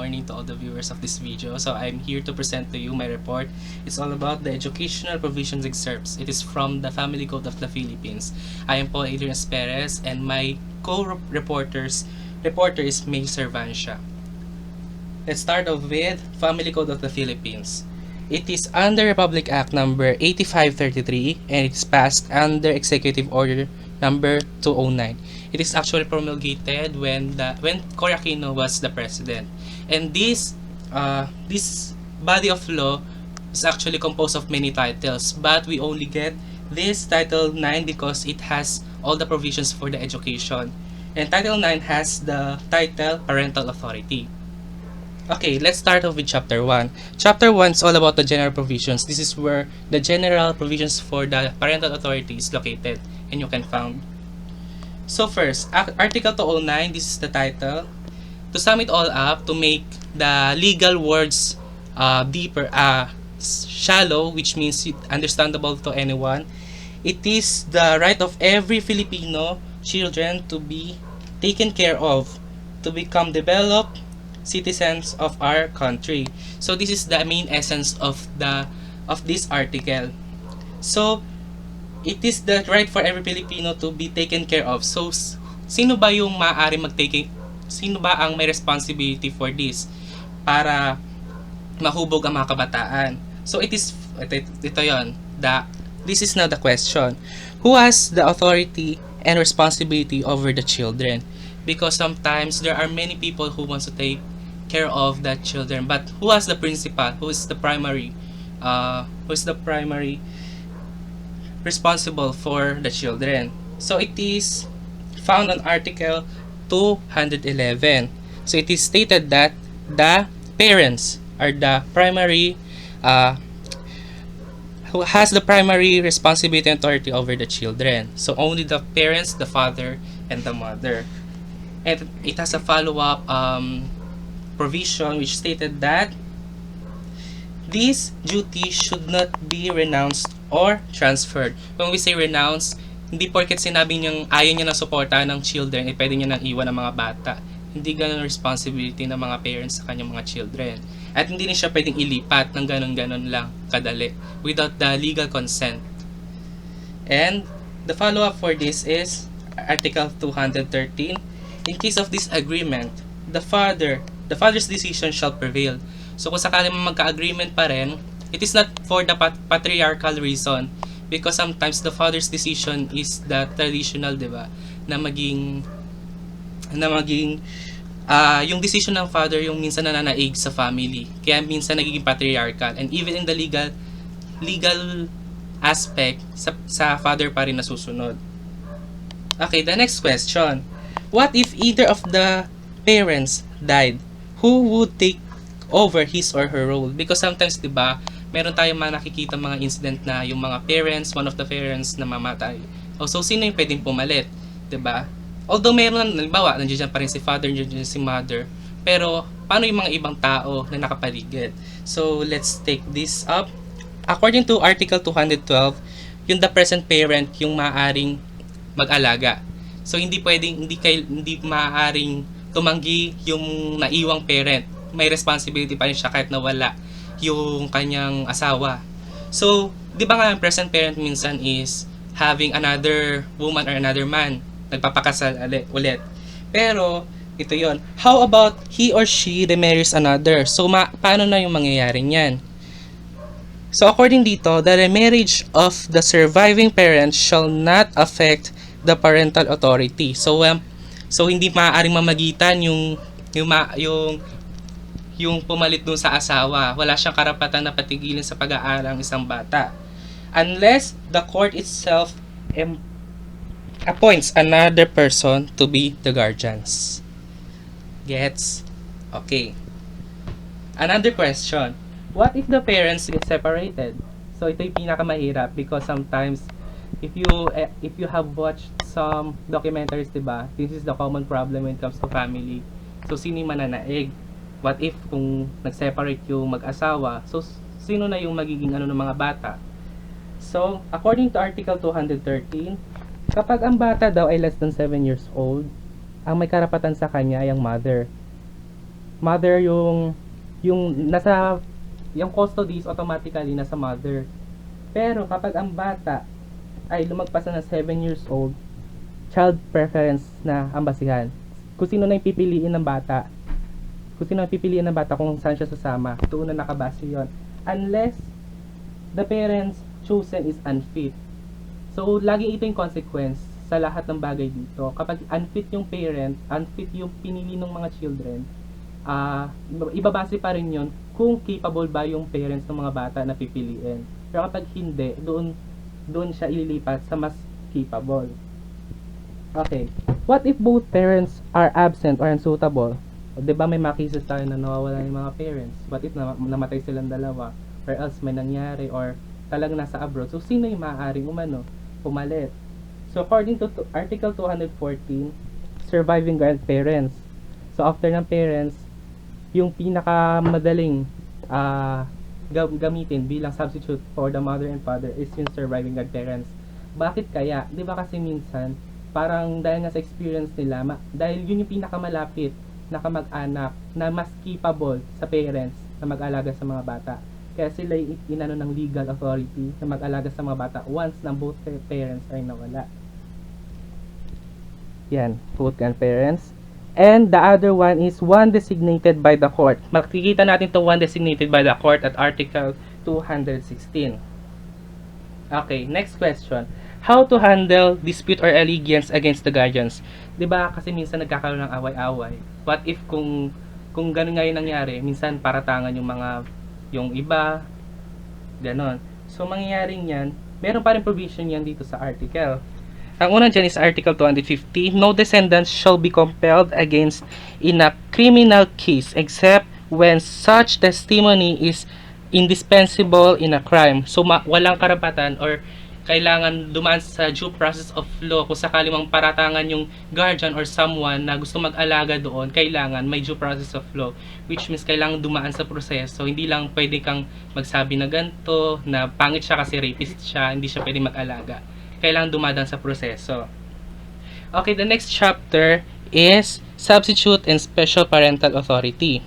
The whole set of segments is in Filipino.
morning to all the viewers of this video. So I'm here to present to you my report. It's all about the educational provisions excerpts. It is from the Family Code of the Philippines. I am Paul Adrian Perez and my co-reporter is May Servancia. Let's start off with Family Code of the Philippines. It is under Republic Act number 8533 and it is passed under Executive Order number 209. It is actually promulgated when Cory Aquino was the president. And this body of law is actually composed of many titles, but we only get this Title 9 because it has all the provisions for the education. And Title 9 has the title Parental Authority. Okay, let's start off with Chapter 1. Chapter 1 is all about the general provisions. This is where the general provisions for the parental authority is located and you can find. So first, Article 209, this is the title. To sum it all up, to make the legal words deeper, shallow, which means understandable to anyone, it is the right of every Filipino children to be taken care of, to become developed citizens of our country. So this is the main essence of this article. So it is the right for every Filipino to be taken care of. So sino ba yung sino ba ang may responsibility for this para mahubog ang mga kabataan? So ito yon. This is now the question. Who has the authority and responsibility over the children? Because sometimes there are many people who want to take care of the children, but who has the principal, who is the primary responsible for the children? So it is found on Article 211. So it is stated that the parents are the primary who has the primary responsibility and authority over the children. So only the parents, the father and the mother. And it has a follow-up provision which stated that this duty should not be renounced or transferred. When we say renounce, hindi porket sinabi niyang ayaw niya na suportahan ng children, pwede niya nang iwan ng mga bata. Hindi ganun responsibility ng mga parents sa kanyang mga children. At hindi rin siya pwedeng ilipat ng ganun-ganun lang kadali without the legal consent. And the follow-up for this is Article 213. In case of disagreement, the father's decision shall prevail. So kung sakaling magka-agreement pa rin, it is not for the patriarchal reason because sometimes the father's decision is the traditional, di ba? Na maging yung decision ng father yung minsan nananaig sa family. Kaya minsan nagiging patriarchal, and even in the legal aspect sa father pa rin nasusunod. Okay, the next question. What if either of the parents died? Who would take over his or her role? Because sometimes, di ba, meron tayong mga nakikita mga incident na yung mga parents, one of the parents na mamatay. So, sino yung pwedeng pumalit? Di ba? Although meron, halimbawa, nandiyan pa rin si father, nandiyan si mother, pero paano yung mga ibang tao na nakapaligid? So, let's take this up. According to Article 212, yung the present parent yung maaaring mag-alaga. So, hindi maaaring tumanggi yung naiwang parent. May responsibility pa rin siya kahit nawala yung kanyang asawa. So, di ba nga ang present parent minsan is having another woman or another man, nagpapakasal ulit. Pero, ito yon. How about he or she remarries another? So, paano na yung mangyayari niyan? So, according dito, the remarriage of the surviving parent shall not affect the parental authority. So hindi maaaring mamagitan yung pumalit dun sa asawa. Wala siyang karapatan na patigilin sa pag-aaral ng isang bata. Unless the court itself appoints another person to be the guardians. Gets? Okay. Another question. What if the parents get separated? So ito yung pinakamahirap because sometimes if you have watched some documentaries, diba? This is the common problem when it comes to family. So sino yung mananaig? What if kung nag-separate yung mag-asawa? So sino na yung magiging ng mga bata? So according to Article 213, kapag ang bata daw ay less than 7 years old, ang may karapatan sa kanya ay ang mother. Mother yung nasa yung custody is automatically nasa mother. Pero kapag ang bata ay lumagpas na ng 7 years old, child preference na ang basihan. Kung sino na yung pipiliin ng bata, kung saan siya sasama, doon na nakabase yon. Unless the parents chosen is unfit. So, lagi ito yung consequence sa lahat ng bagay dito. Kapag unfit yung parent, unfit yung pinili ng mga children, ibabase pa rin yun kung capable ba yung parents ng mga bata na pipiliin. Pero kapag hindi, doon siya ililipat sa mas capable. Okay. What if both parents are absent or unsuitable? O, diba may mga cases tayo na nawawala yung mga parents? What if namatay silang dalawa? Or else may nangyari or talagang nasa abroad? So, sino yung maaaring pumalit? So, according to Article 214, surviving grandparents. So, after ng parents, yung pinakamadaling gamitin bilang substitute for the mother and father is yung surviving grandparents. Bakit kaya? Di ba kasi minsan, parang dahil nga sa experience nila, dahil yun yung pinakamalapit na kamag-anak na mas capable sa parents na mag-alaga sa mga bata. Kaya sila inano ng legal authority na mag-alaga sa mga bata once na both parents ay nawala. Yan, both grandparents. And the other one is one designated by the court. Makikita natin to one designated by the court at Article 216. Okay, next question. How to handle dispute or allegiance against the guardians? 'Di ba kasi minsan nagkakaroon ng away-away. What if kung ganun nga yung nangyari, minsan paratangan yung iba, ganon. So mangyayaring yan, meron pa rin provision yan dito sa article. Ang unang dyan is Article 250, no descendants shall be compelled against in a criminal case except when such testimony is indispensable in a crime. So walang karapatan or kailangan dumaan sa due process of law. Kung sakali mang paratangan yung guardian or someone na gusto mag-alaga doon, kailangan may due process of law, which means kailangan dumaan sa proseso. Hindi lang pwede kang magsabi na ganito, na pangit siya kasi rapist siya, hindi siya pwede mag-alaga. Kailangan dumadaan sa proseso. Okay, the next chapter is substitute and special parental authority.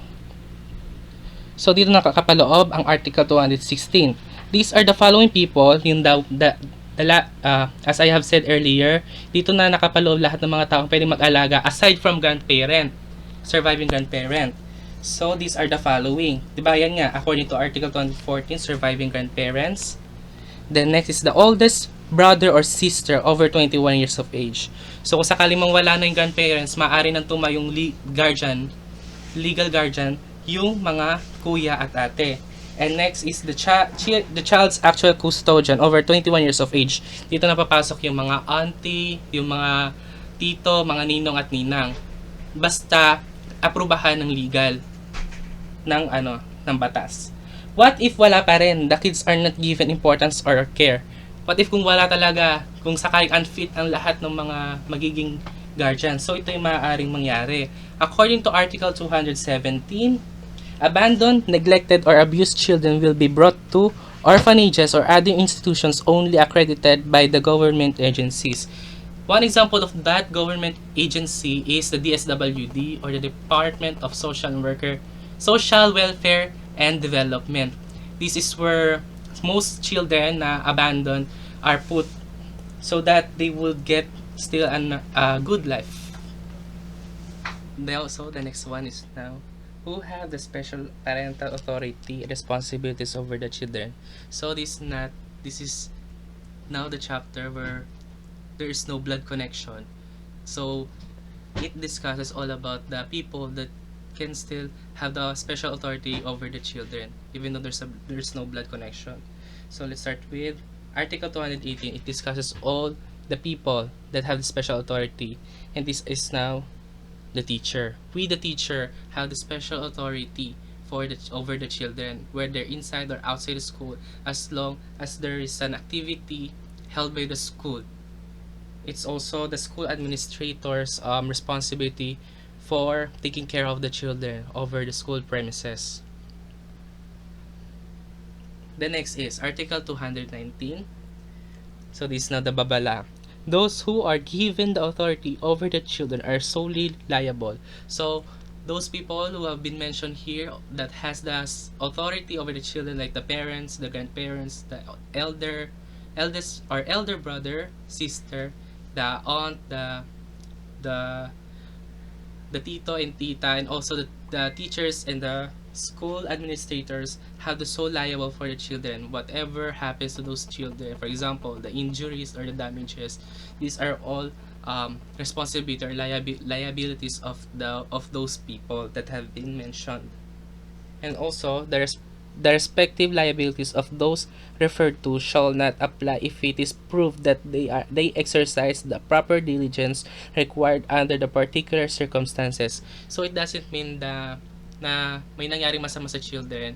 So dito nakakapaloob ang Article 216. These are the following people, as I have said earlier, dito na nakapaloob lahat ng mga taong pwedeng mag-alaga aside from grandparent, surviving grandparent. So these are the following. Diba yan nga, according to Article 214, surviving grandparents. The next is the oldest brother or sister over 21 years of age. So kung sakaling mang wala na yung grandparents, maaari nang tuma yung legal guardian, yung mga kuya at ate. And next is the child's actual custodian over 21 years of age. Dito na papasok yung mga auntie, yung mga tito, mga ninong at ninang. Basta aprubahan ng legal ng batas. What if wala pa rin? The kids are not given importance or care. What if kung wala talaga, kung sakaling unfit ang lahat ng mga magiging guardian? So ito yung maaaring mangyari. According to Article 217, abandoned, neglected, or abused children will be brought to orphanages or other institutions only accredited by the government agencies. One example of that government agency is the DSWD, or the Department of Social Welfare and Development. This is where most children na abandoned are put so that they would get still a good life. So the next one is now, who have the special parental authority responsibilities over the children. So this is now the chapter where there is no blood connection. So it discusses all about the people that can still have the special authority over the children even though there's no blood connection. So let's start with Article 218. It discusses all the people that have the special authority, and this is now the teacher. We, the teacher, have the special authority over the children, whether inside or outside the school, as long as there is an activity held by the school. It's also the school administrator's responsibility for taking care of the children over the school premises. The next is Article 219. So this is now the babala. Those who are given the authority over the children are solely liable. So those people who have been mentioned here that has the authority over the children, like the parents, the grandparents, the eldest or elder brother, sister, the aunt, the the tito and tita, and also the teachers and the school administrators have the sole liable for the children. Whatever happens to those children, for example, the injuries or the damages, these are all responsibility or liabilities of those people that have been mentioned. And also the respective liabilities of those referred to shall not apply if it is proved that they exercise the proper diligence required under the particular circumstances. So it doesn't mean na may nangyaring masama sa children,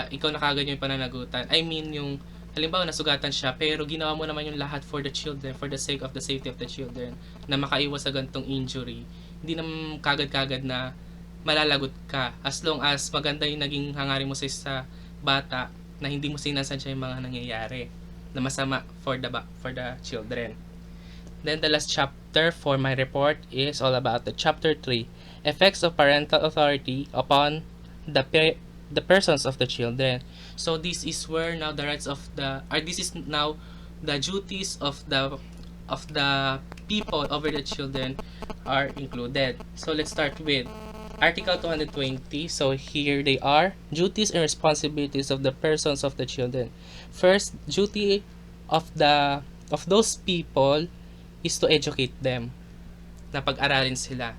ikaw na kagad yung pananagutan. I mean yung halimbawa nasugatan siya pero ginawa mo naman yung lahat for the children, for the sake of the safety of the children, na makaiwas sa gantong injury. Hindi naman kagad-kagad na malalagot ka as long as maganda yung naging hangarin mo sa bata, na hindi mo sinasadya yung mga nangyayari na masama for the children. Then the last chapter for my report is all about the chapter 3, effects of parental authority upon the persons of the children. So this is where now the rights of this is now the duties of the people over the children are included. So let's start with Article 220. So here they are: duties and responsibilities of the persons of the children. First, duty of those people is to educate them, na pag-aralin sila.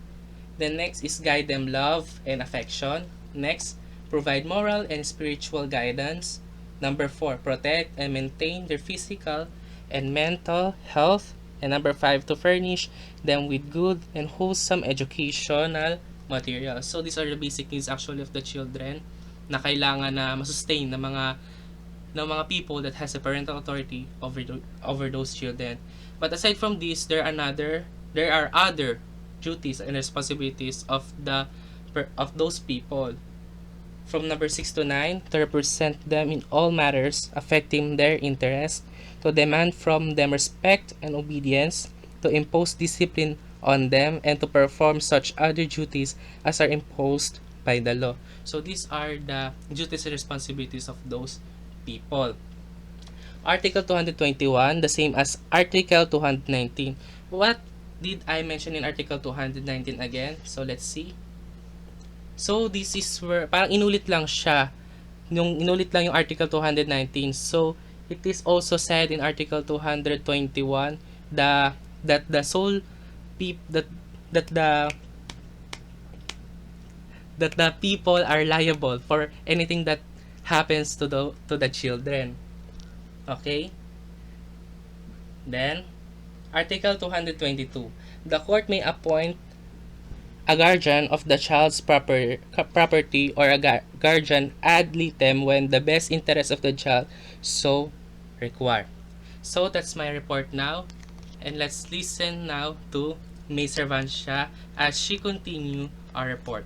Then next is guide them love and affection. Next, provide moral and spiritual guidance. Number 4, protect and maintain their physical and mental health. And number 5, to furnish them with good and wholesome educational materials. So these are the basic needs actually of the children na kailangan na masustain ng mga people that has a parental authority over those children. But aside from this, there are other duties and responsibilities of those people, from number 6 to 9, to represent them in all matters affecting their interest, to demand from them respect and obedience, to impose discipline on them, and to perform such other duties as are imposed by the law. So these are the duties and responsibilities of those people. Article 221, the same as Article 219. What did I mention in Article 219 again? So let's see. So this is where parang inulit lang siya. Inulit lang yung Article 219. So it is also said in Article 221 that the sole that the people are liable for anything that happens to the children. Okay? Then Article 222. The court may appoint a guardian of the child's property or a guardian ad litem when the best interest of the child so require. So that's my report now, and let's listen now to May Servancia as she continue our report.